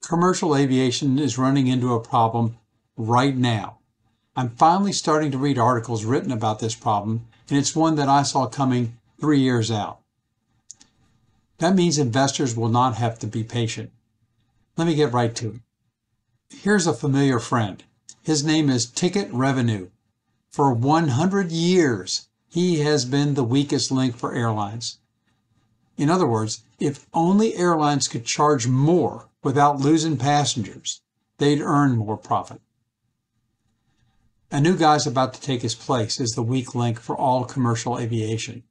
Commercial aviation is running into a problem right now. I'm finally starting to read articles written about this problem, and it's one that I saw coming 3 years out. That means investors will not have to be patient. Let me get right to it. Here's a familiar friend. His name is Ticket Revenue. For 100 years, he has been the weakest link for airlines. In other words, if only airlines could charge more without losing passengers, they'd earn more profit. A new guy's about to take his place as the weak link for all commercial aviation.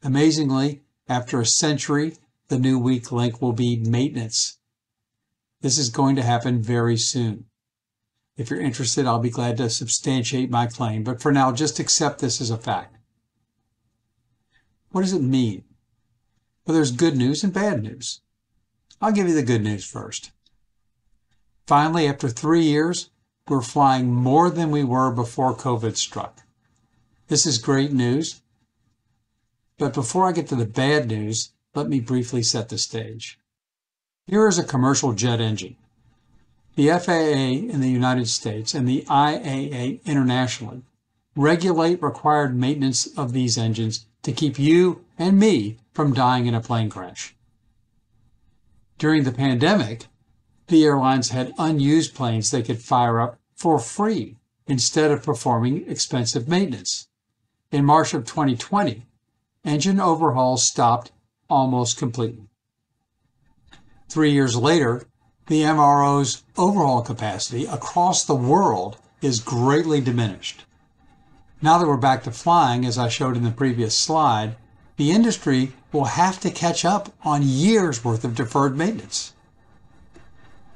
Amazingly, after a century, the new weak link will be maintenance. This is going to happen very soon. If you're interested, I'll be glad to substantiate my claim, but for now, just accept this as a fact. What does it mean? Well, there's good news and bad news. I'll give you the good news first. Finally, after 3 years, we're flying more than we were before COVID struck. This is great news. But before I get to the bad news, let me briefly set the stage. Here is a commercial jet engine. The FAA in the United States and the IAA internationally regulate required maintenance of these engines to keep you and me from dying in a plane crash. During the pandemic, the airlines had unused planes they could fire up for free instead of performing expensive maintenance. In March of 2020, engine overhauls stopped almost completely. 3 years later, the MRO's overhaul capacity across the world is greatly diminished. Now that we're back to flying, as I showed in the previous slide, the industry will have to catch up on years' worth of deferred maintenance.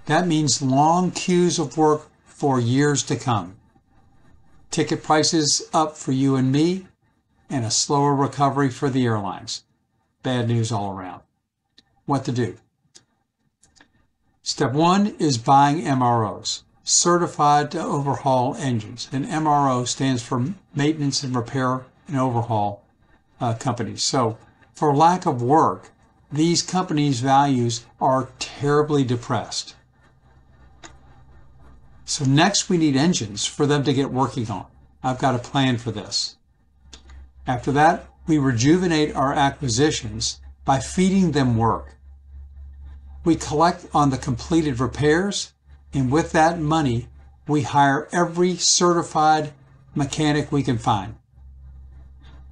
That means long queues of work for years to come. Ticket prices up for you and me, and a slower recovery for the airlines. Bad news all around. What to do? Step 1 is buying MROs, certified to overhaul engines. And MRO stands for Maintenance and Repair and Overhaul companies. So for lack of work, these companies' values are terribly depressed. So next we need engines for them to get working on. I've got a plan for this. After that, we rejuvenate our acquisitions by feeding them work. We collect on the completed repairs, and with that money, we hire every certified mechanic we can find.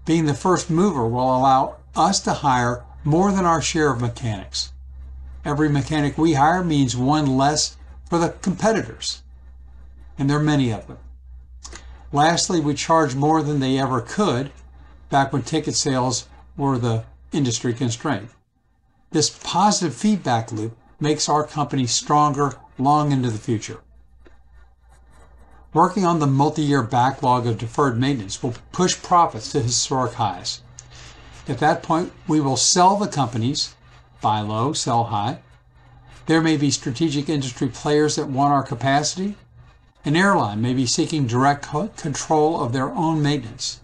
Being the first mover will allow us to hire more than our share of mechanics. Every mechanic we hire means one less for the competitors, and there are many of them. Lastly, we charge more than they ever could back when ticket sales were the industry constraint. This positive feedback loop makes our company stronger long into the future. Working on the multi-year backlog of deferred maintenance will push profits to historic highs. At that point, we will sell the companies, buy low, sell high. There may be strategic industry players that want our capacity. An airline may be seeking direct control of their own maintenance.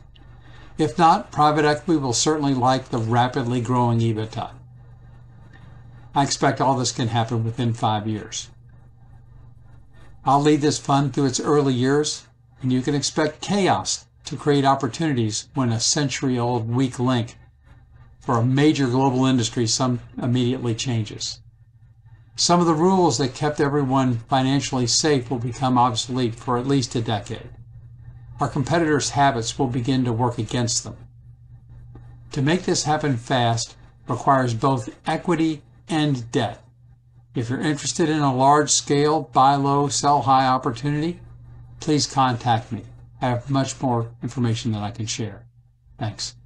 If not, private equity will certainly like the rapidly growing EBITDA. I expect all this can happen within 5 years. I'll lead this fund through its early years, and you can expect chaos to create opportunities when a century-old weak link for a major global industry immediately changes. Some of the rules that kept everyone financially safe will become obsolete for at least a decade. Our competitors' habits will begin to work against them. To make this happen fast requires both equity and debt. If you're interested in a large-scale buy low, sell high opportunity, please contact me. I have much more information that I can share. Thanks.